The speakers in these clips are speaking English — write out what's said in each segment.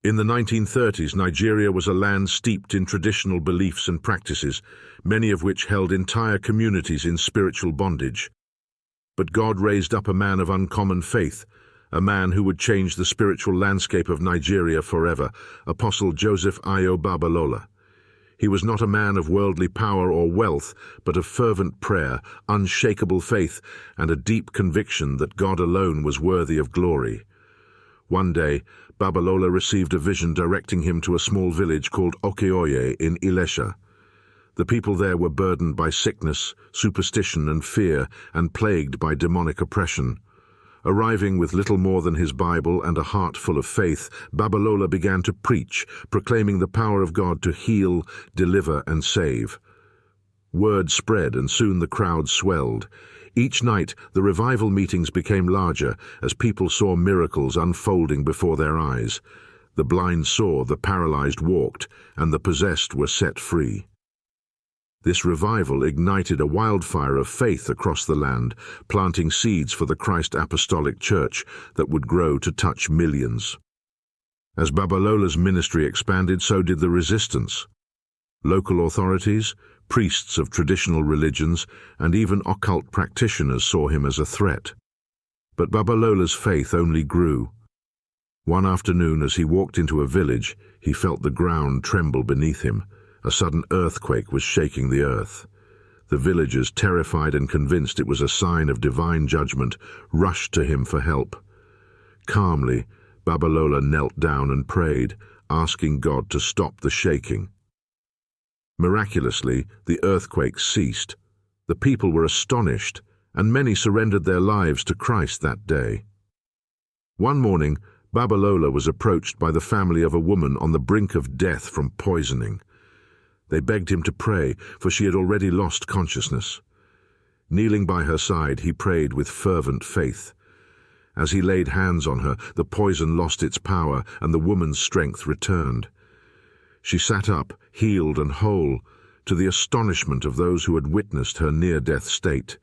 In the 1930s, Nigeria was a land steeped in traditional beliefs and practices, many of which held entire communities in spiritual bondage. But God raised up a man of uncommon faith, a man who would change the spiritual landscape of Nigeria forever, Apostle Joseph Ayo Babalola. He was not a man of worldly power or wealth, but of fervent prayer, unshakable faith, and a deep conviction that God alone was worthy of glory. One day, Babalola received a vision directing him to a small village called Okeoye in Ilesha. The people there were burdened by sickness, superstition, and fear, and plagued by demonic oppression. Arriving with little more than his Bible and a heart full of faith, Babalola began to preach, proclaiming the power of God to heal, deliver, and save. Word spread, and soon the crowd swelled. Each night, the revival meetings became larger as people saw miracles unfolding before their eyes. The blind saw, the paralyzed walked, and the possessed were set free. This revival ignited a wildfire of faith across the land, planting seeds for the Christ Apostolic Church that would grow to touch millions. As Babalola's ministry expanded, so did the resistance. Local authorities, priests of traditional religions, and even occult practitioners saw him as a threat. But Babalola's faith only grew. One afternoon, as he walked into a village, he felt the ground tremble beneath him. A sudden earthquake was shaking the earth. The villagers, terrified and convinced it was a sign of divine judgment, rushed to him for help. Calmly, Babalola knelt down and prayed, asking God to stop the shaking. Miraculously, the earthquake ceased. The people were astonished, and many surrendered their lives to Christ that day. One morning, Babalola was approached by the family of a woman on the brink of death from poisoning. They begged him to pray, for she had already lost consciousness. Kneeling by her side, he prayed with fervent faith. As he laid hands on her, the poison lost its power, and the woman's strength returned. She sat up, healed and whole, to the astonishment of those who had witnessed her near-death state.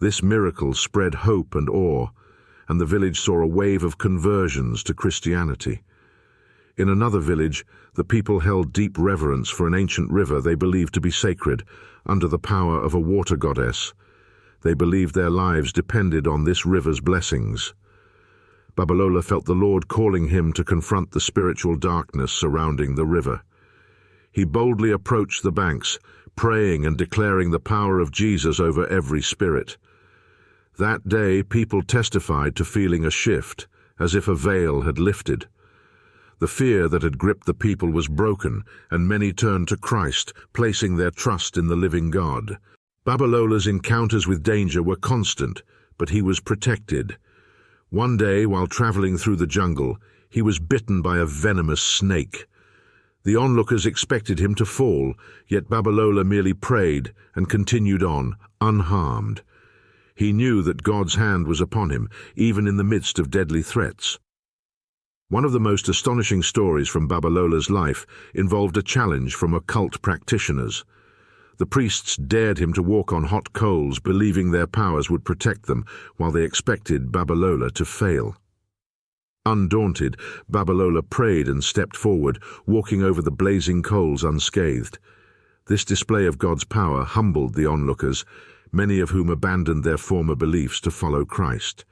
This miracle spread hope and awe, and the village saw a wave of conversions to Christianity. In another village, the people held deep reverence for an ancient river they believed to be sacred, under the power of a water goddess. They believed their lives depended on this river's blessings. Babalola felt the Lord calling him to confront the spiritual darkness surrounding the river. He boldly approached the banks, praying and declaring the power of Jesus over every spirit. That day, people testified to feeling a shift, as if a veil had lifted. The fear that had gripped the people was broken, and many turned to Christ, placing their trust in the living God. Babalola's encounters with danger were constant, but he was protected. One day, while traveling through the jungle, he was bitten by a venomous snake. The onlookers expected him to fall, yet Babalola merely prayed and continued on, unharmed. He knew that God's hand was upon him, even in the midst of deadly threats. One of the most astonishing stories from Babalola's life involved a challenge from occult practitioners. The priests dared him to walk on hot coals, believing their powers would protect them, while they expected Babalola to fail. Undaunted, Babalola prayed and stepped forward, walking over the blazing coals unscathed. This display of God's power humbled the onlookers, many of whom abandoned their former beliefs to follow Christ.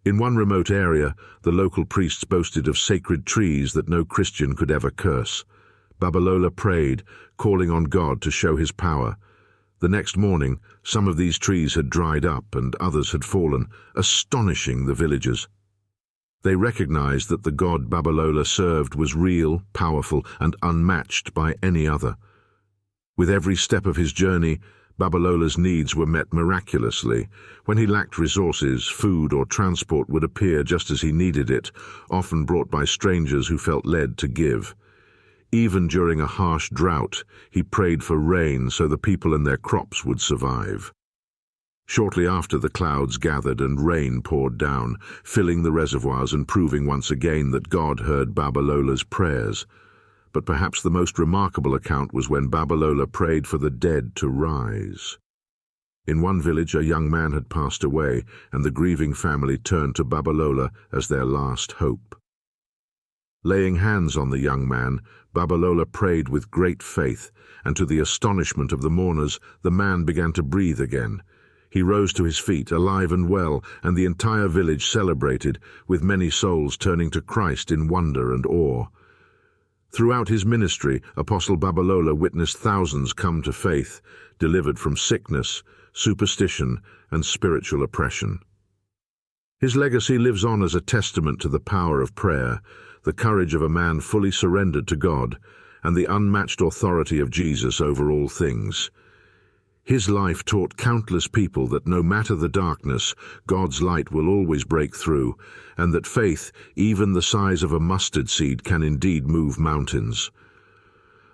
In one remote area, the local priests boasted of sacred trees that no Christian could ever curse. Babalola prayed, calling on God to show his power. The next morning, some of these trees had dried up and others had fallen, astonishing the villagers. They recognized that the God Babalola served was real, powerful, and unmatched by any other. With every step of his journey, Babalola's needs were met miraculously. When he lacked resources, food or transport would appear just as he needed it, often brought by strangers who felt led to give. Even during a harsh drought, he prayed for rain so the people and their crops would survive. Shortly after, the clouds gathered and rain poured down, filling the reservoirs and proving once again that God heard Babalola's prayers. But perhaps the most remarkable account was when Babalola prayed for the dead to rise. In one village, a young man had passed away, and the grieving family turned to Babalola as their last hope. Laying hands on the young man, Babalola prayed with great faith, and to the astonishment of the mourners, the man began to breathe again. He rose to his feet, alive and well, and the entire village celebrated, with many souls turning to Christ in wonder and awe. Throughout his ministry, Apostle Babalola witnessed thousands come to faith, delivered from sickness, superstition, and spiritual oppression. His legacy lives on as a testament to the power of prayer, the courage of a man fully surrendered to God, and the unmatched authority of Jesus over all things. His life taught countless people that no matter the darkness, God's light will always break through, and that faith, even the size of a mustard seed, can indeed move mountains.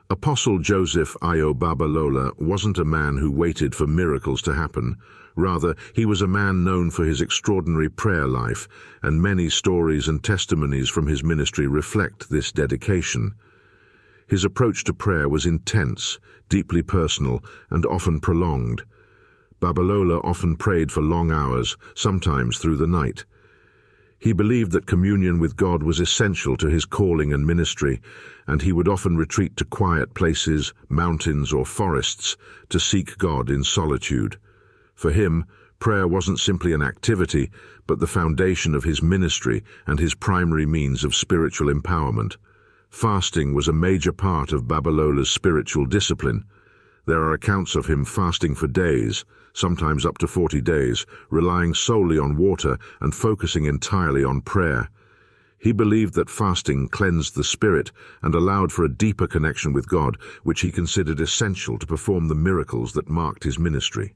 Apostle Joseph Ayo Babalola wasn't a man who waited for miracles to happen. Rather, he was a man known for his extraordinary prayer life, and many stories and testimonies from his ministry reflect this dedication. His approach to prayer was intense, deeply personal, and often prolonged. Babalola often prayed for long hours, sometimes through the night. He believed that communion with God was essential to his calling and ministry, and he would often retreat to quiet places, mountains or forests, to seek God in solitude. For him, prayer wasn't simply an activity, but the foundation of his ministry and his primary means of spiritual empowerment. Fasting was a major part of Babalola's spiritual discipline. There are accounts of him fasting for days, sometimes up to 40 days, relying solely on water and focusing entirely on prayer. He believed that fasting cleansed the spirit and allowed for a deeper connection with God, which he considered essential to perform the miracles that marked his ministry.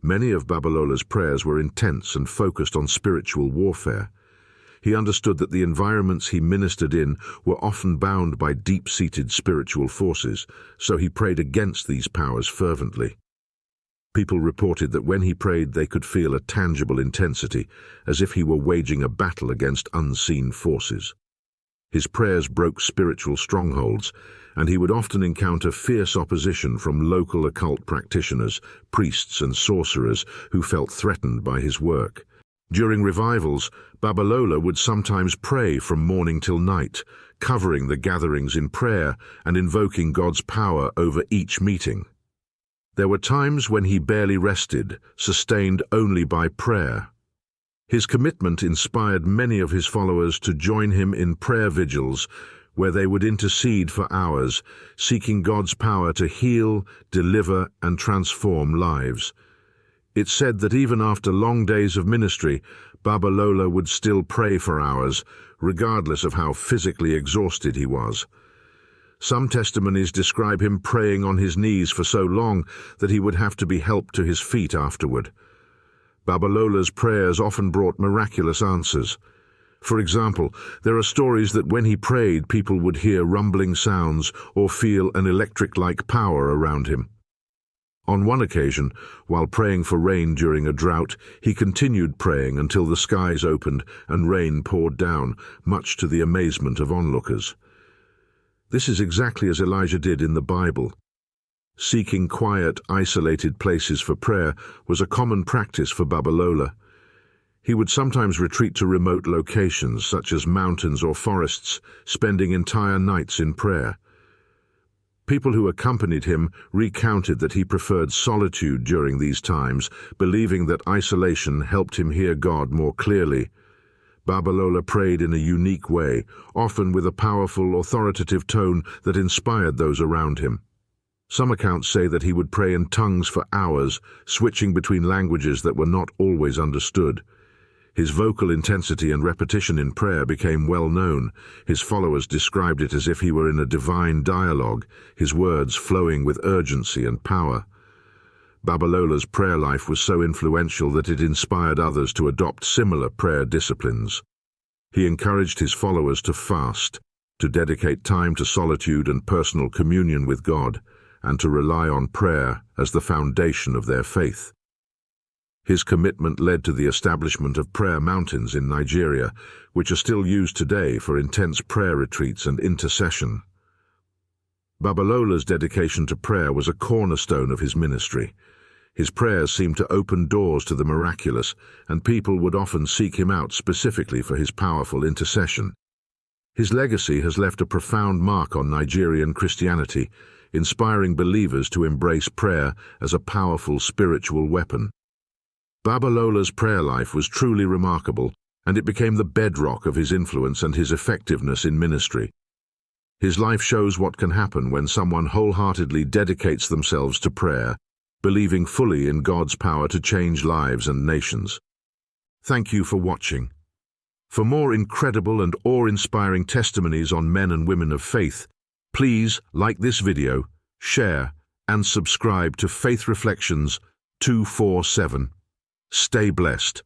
Many of Babalola's prayers were intense and focused on spiritual warfare. He understood that the environments he ministered in were often bound by deep-seated spiritual forces, so he prayed against these powers fervently. People reported that when he prayed they could feel a tangible intensity, as if he were waging a battle against unseen forces. His prayers broke spiritual strongholds, and he would often encounter fierce opposition from local occult practitioners, priests and sorcerers who felt threatened by his work. During revivals, Babalola would sometimes pray from morning till night, covering the gatherings in prayer and invoking God's power over each meeting. There were times when he barely rested, sustained only by prayer. His commitment inspired many of his followers to join him in prayer vigils, where they would intercede for hours, seeking God's power to heal, deliver, and transform lives. It's said that even after long days of ministry, Babalola would still pray for hours, regardless of how physically exhausted he was. Some testimonies describe him praying on his knees for so long that he would have to be helped to his feet afterward. Babalola's prayers often brought miraculous answers. For example, there are stories that when he prayed, people would hear rumbling sounds or feel an electric-like power around him. On one occasion, while praying for rain during a drought, he continued praying until the skies opened and rain poured down, much to the amazement of onlookers. This is exactly as Elijah did in the Bible. Seeking quiet, isolated places for prayer was a common practice for Babalola. He would sometimes retreat to remote locations, such as mountains or forests, spending entire nights in prayer. People who accompanied him recounted that he preferred solitude during these times, believing that isolation helped him hear God more clearly. Babalola prayed in a unique way, often with a powerful, authoritative tone that inspired those around him. Some accounts say that he would pray in tongues for hours, switching between languages that were not always understood. His vocal intensity and repetition in prayer became well known. His followers described it as if he were in a divine dialogue, his words flowing with urgency and power. Babalola's prayer life was so influential that it inspired others to adopt similar prayer disciplines. He encouraged his followers to fast, to dedicate time to solitude and personal communion with God, and to rely on prayer as the foundation of their faith. His commitment led to the establishment of prayer mountains in Nigeria, which are still used today for intense prayer retreats and intercession. Babalola's dedication to prayer was a cornerstone of his ministry. His prayers seemed to open doors to the miraculous, and people would often seek him out specifically for his powerful intercession. His legacy has left a profound mark on Nigerian Christianity, inspiring believers to embrace prayer as a powerful spiritual weapon. Babalola's prayer life was truly remarkable, and it became the bedrock of his influence and his effectiveness in ministry. His life shows what can happen when someone wholeheartedly dedicates themselves to prayer, believing fully in God's power to change lives and nations. Thank you for watching. For more incredible and awe-inspiring testimonies on men and women of faith, please like this video, share, and subscribe to Faith Reflections 247. Stay blessed.